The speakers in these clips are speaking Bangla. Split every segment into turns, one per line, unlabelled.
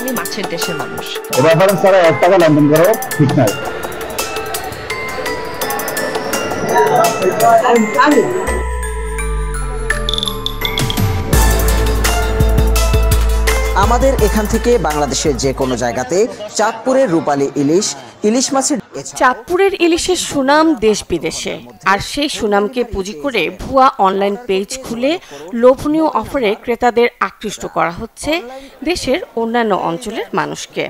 আমি মাছের দেশের মানুষ।
রেফারেন্স ছাড়া 1 টাকা লেনদেন করা ঠিক নয়।
আমাদের এখান থেকে বাংলাদেশের যে কোনো জায়গাতে চাঁদপুরের রূপালী ইলিশ মাছের
চাঁদপুরের ইলিশের সুনাম দেশ বিদেশে, আর সেই সুনামকে পুঁজি করে ভুয়া অনলাইন পেজ খুলে লোভনীয় অফারে ক্রেতাদের আকৃষ্ট করা হচ্ছে দেশের অন্যান্য অঞ্চলের মানুষকে।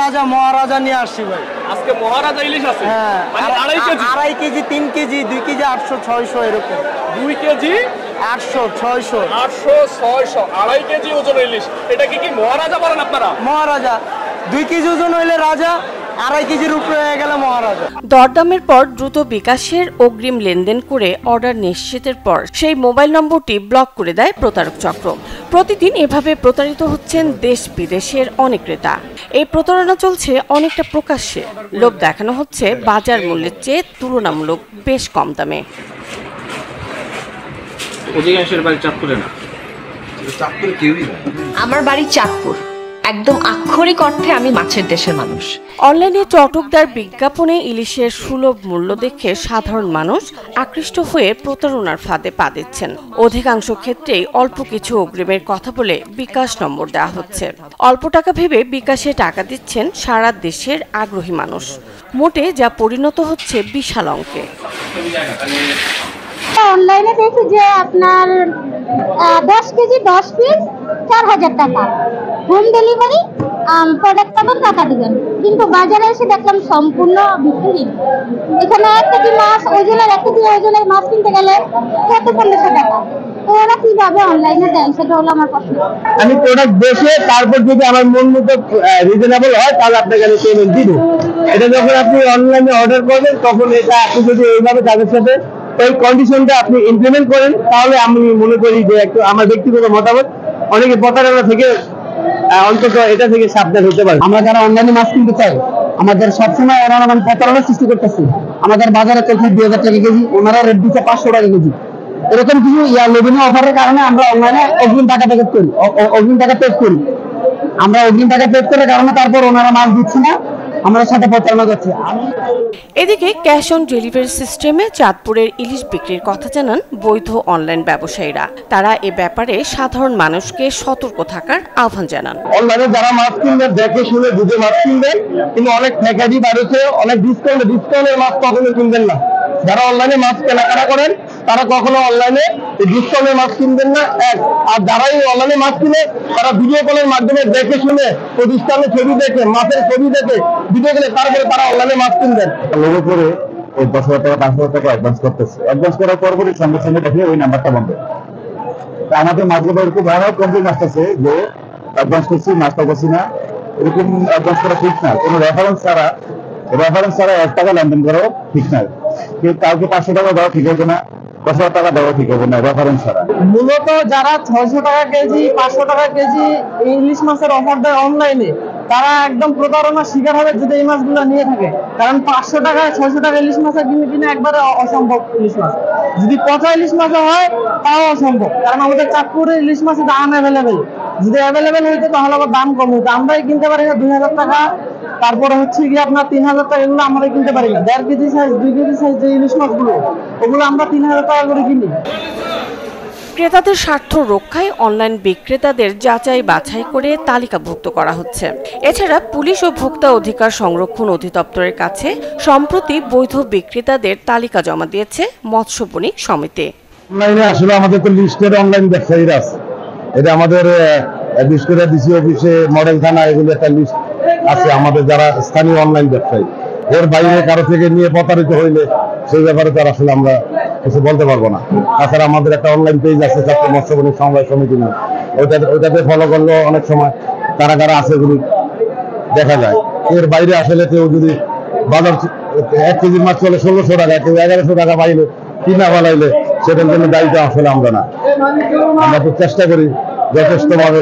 রাজা মহারাজা নিয়ে আসছি ভাই,
আজকে মহারাজা ইলিশ আছে।
হ্যাঁ,
মানে
2.5 কেজি 3 কেজি 2 কেজি 800 600 এরকম।
2 কেজি
800 600
600 2.5 কেজি ওজন ইলিশ, এটা কি মহারাজা বলেন আপনারা?
মহারাজা 2 কেজি ওজন হইলে রাজা, 2.5 কেজির উপরে হয়ে গেলে মহারাজা।
দরদামের পর দ্রুত বিকাশের অগ্রিম লেনদেন করে অর্ডার নিশ্চিতের পর সেই মোবাইল নম্বরটি ব্লক করে দেয় প্রতারক চক্র। প্রতিদিন এভাবে প্রতারিত হচ্ছেন দেশ বিদেশের অনেক ক্রেতা। এই প্রতারণা চলছে অনেকটা প্রকাশ্যে, লোভ দেখানো হচ্ছে বাজার মূল্যের চেয়ে তুলনামূলক বেশ কম দামে।
অধিকাংশের বাড়ি চাঁদপুরে না।
চাঁদপুরে কেউই না। আমার বাড়ি চাঁদপুর, একদম আক্ষরিক অর্থে আমি মাছের দেশের মানুষ।
অনলাইনে চটকদার বিজ্ঞাপনে ইলিশের সুলভ মূল্য দেখে সাধারণ মানুষ আকৃষ্ট হয়ে প্রতারণার ফাঁদে পা দিচ্ছেন। অধিকাংশ ক্ষেত্রেই অল্প কিছু অগ্রিমের কথা বলে বিকাশ নম্বর দেওয়া হচ্ছে। অল্প টাকা ভেবে বিকাশে টাকা দিচ্ছেন সারা দেশের আগ্রহী মানুষ। মোটে যা পরিণত হচ্ছে বিশাল অঙ্কে।
অনলাইনে দেখি যে আপনার 10 কেজি 10 পিস 4000 টাকা, হোম ডেলিভারি, প্রোডাক্ট পাবেন, টাকা দিবেন। কিন্তু বাজারে এসে দেখলাম সম্পূর্ণ বিক্রি। এখানে 1 কেজি মাছ ওজনের 1 কেজি ওজনের মাছ কিনতে গেলে 1500 টাকা। তো ওরা কিভাবে অনলাইনে দেয় সেটা হলো আমার প্রশ্ন।
আমি প্রোডাক্ট দেখে তারপর যদি আমার মন মতো রিজনেবল হয় তাহলে আপনাকে আমি পেমেন্ট দিব। এটা যখন আপনি অনলাইনে অর্ডার করবেন তখন এটা আপনি যদি এইভাবে তাদের সাথে এই কন্ডিশনটা আপনি ইমপ্লিমেন্ট করেন তাহলে আমি মনে করি যে একটু আমার ব্যক্তিগত মতামত অনেকে প্রতারণা থেকে অন্তত এটা থেকে সাবধান হতে পারে। আমরা যারা অনলাইনে মাছ কিনতে চাই আমাদের সবসময় ওরা মানে প্রতারণা সৃষ্টি করতেছে। আমাদের বাজারে চলছে 2000 টাকা কেজি, ওনারা রেট দিচ্ছে 500 টাকা কেজি। এরকম কিছু লোভনীয় অফারের কারণে আমরা অনলাইনে অগ্রিম টাকা পে করি, আমরা অগ্রিম টাকা পে করার কারণে তারপর ওনারা মাছ দিচ্ছে না, আমাদের সাথে প্রতারণা করছে।
এদিকে ক্যাশ অন ডেলিভারি সিস্টেমে চাঁদপুরের ইলিশ বিক্রির কথা জানান বৈধ অনলাইন ব্যবসায়ীরা। তারা এ ব্যাপারে সাধারণ মানুষকে সতর্ক থাকার আহ্বান জানান।
অনলাইনে যারা মাছ কিনবেন দেখে শুনে বুঝে মাছ কিনবেন, কিন্তু অনেক ফ্যাকাজি বাড়ছে, অনেক ডিসকাউন্টের মাছ কখনো কিনবেন না। যারা অনলাইনে মাছ কেনাকাটা করেন তারা কখনো অনলাইনে ডিসকাউন্টের মাছ কিনবেন না। আর যারাই অনলাইনে মাছ কিনে তারা ভিডিও কলের মাধ্যমে দেখে শুনে প্রতিষ্ঠানের ছবি দেখে মাছের ছবি দেখে ভিডিও কলে তারপরে তারা অনলাইনে মাছ কিনবেন। লোগো করে ওই 10,000 টাকা 5,000 টাকা অ্যাডভান্স করতেছে। অ্যাডভান্স করার পরপরই সঙ্গে সঙ্গে দেখে ওই নাম্বারটা বন্ধ। আমাদের মাছগুলো এরকম ভালো কমপ্লেন আসতেছে যে অ্যাডভান্স করছি মাছটা করছি না, এরকম অ্যাডভান্স করা ঠিক না। কোনো রেফারেন্স ছাড়া 1 টাকা লেনদেন করাও ঠিক না। কাউকে 500 টাকা দেওয়া ঠিক হবে না, 10,000 টাকা দেওয়া ঠিক হবে না রেফারেন্স ছাড়া।
মূলত যারা 600 টাকা কেজি 500 টাকা কেজি ইলিশ মাছের অফার দেয় অনলাইনে, তারা একদম প্রতারণার শিকার হবে যদি এই মাছগুলো নিয়ে থাকে। কারণ 500 টাকায় 600 টাকা ইলিশ মাছের কিনে একবারে অসম্ভব। ইলিশ মাছ যদি পচা ইলিশ মাছ হয় তাও অসম্ভব, কারণ আমাদের চাঁদপুরে ইলিশ মাছের আনঅ্যাভেলেবেল। যদি অ্যাভেলেবেল হইতো তাহলে আবার দাম কম হইতো। আমরাই কিনতে পারি না 2000 টাকা, তারপরে হচ্ছে কি আপনার 3000 টাকা, এগুলো আমরা কিনতে পারি না। 1.5 কেজি সাইজ 2 কেজি সাইজ যে ইলিশ মাছগুলো ওগুলো আমরা 3000 টাকা করে কিনি।
ক্রেতাদের স্বার্থ রক্ষায় অনলাইন বিক্রেতাদের যাচাই বাছাই করে তালিকাভুক্ত করা হচ্ছে। এছাড়া পুলিশ ও ভোক্তা অধিকার সংরক্ষণ অধিদপ্তরের কাছে সম্প্রতি বৈধ বিক্রেতাদের তালিকা জমা দিয়েছে মৎস্য বণিক সমিতি।
অনলাইনে আসলে আমাদের তো লিস্টেড অনলাইন ব্যবসায়ীরা আছে, এটা আমাদের বিশেষ করে ডিসি অফিসে, মডেল থানা, এগুলো একটা লিস্ট আছে আমাদের যারা স্থানীয় অনলাইন ব্যবসায়ী। এর বাইরে কারো থেকে নিয়ে প্রতারিত হইলে সেই ব্যাপারে তো আসলে আমরা কিছু বলতে পারবো না। তাছাড়া আমাদের একটা অনলাইন পেজ আছে চাঁদপুর মৎস্য বণিক সমবায় সমিতি নিয়ে, ওইটাতে ফলো করলেও অনেক সময় কারা কারা আছে এগুলি দেখা যায়। এর বাইরে আসলে কেউ যদি বাজার 1 কেজির মাছ চলে 1600 টাকা, কেউ 1100 টাকা পাইলে কিনা ফলাইলে সেটার জন্য দায়িত্ব আসলে আমরা না। আমরা তো চেষ্টা করি যথেষ্টভাবে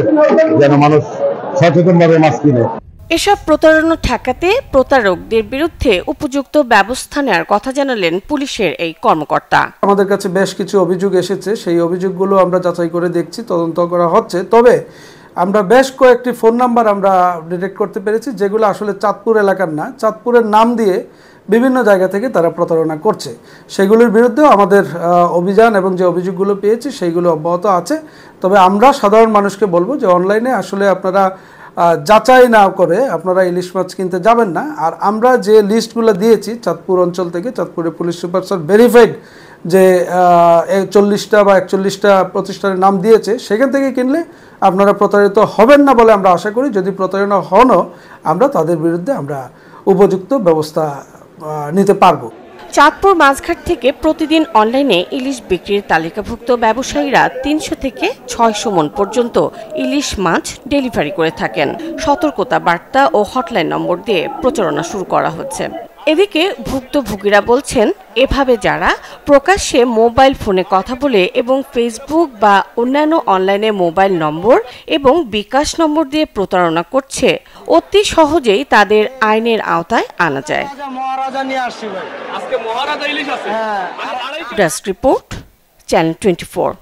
যেন মানুষ সচেতনভাবে মাছ কিনে।
এসব প্রতারণা ঠেকাতে প্রতারকদের বিরুদ্ধে উপযুক্ত ব্যবস্থা নেওয়ার কথা জানালেন পুলিশের এই কর্মকর্তা।
আমাদের কাছে বেশ কিছু অভিযোগ এসেছে, সেই অভিযোগগুলো আমরা যাচাই করে দেখছি, তদন্ত করা হচ্ছে। তবে আমরা বেশ কয়েকটি ফোন নাম্বার আমরা ডিটেক্ট করতে পেরেছি যেগুলো আসলে চাঁদপুর এলাকার না, চাঁদপুরের নাম দিয়ে বিভিন্ন জায়গা থেকে তারা প্রতারণা করছে। সেগুলোর বিরুদ্ধেও আমাদের অভিযান এবং যে অভিযোগগুলো পেয়েছি সেইগুলো অব্যাহত আছে। তবে আমরা সাধারণ মানুষকে বলবো যে অনলাইনে আসলে আপনারা যাচাই না করে আপনারা ইলিশ মাছ কিনতে যাবেন না। আর আমরা যে লিস্টগুলো দিয়েছি চাঁদপুর অঞ্চল থেকে, চাঁদপুরের পুলিশ সুপার স্যার ভেরিফাইড যে 40টা বা 41টা প্রতিষ্ঠানের নাম দিয়েছে, সেখান থেকে কিনলে আপনারা প্রতারিত হবেন না বলে আমরা আশা করি। যদি প্রতারণা হনও আমরা তাদের বিরুদ্ধে আমরা উপযুক্ত ব্যবস্থা নিতে পারবো।
চাঁদপুর মাছঘাট থেকে প্রতিদিন অনলাইনে ইলিশ বিক্রির তালিকাভুক্ত ব্যবসায়ীরা 300 থেকে 600 মণ পর্যন্ত ইলিশ মাছ ডেলিভারি করে থাকেন। সতর্কতা বার্তা ও হটলাইন নম্বর দিয়ে প্রচারণা শুরু করা হচ্ছে। এদিকে ভুক্তভোগীরা বলছেন, এভাবে যারা প্রকাশ্যে মোবাইল ফোনে কথা বলে এবং ফেসবুক বা অন্যান্য অনলাইনে মোবাইল নম্বর এবং বিকাশ নম্বর দিয়ে প্রতারণা করছে, অতি সহজেই তাদের আইনের আওতায় আনা যায়।
আজকে মহারাজা ইলিশ আছে।
Desk report, channel 24।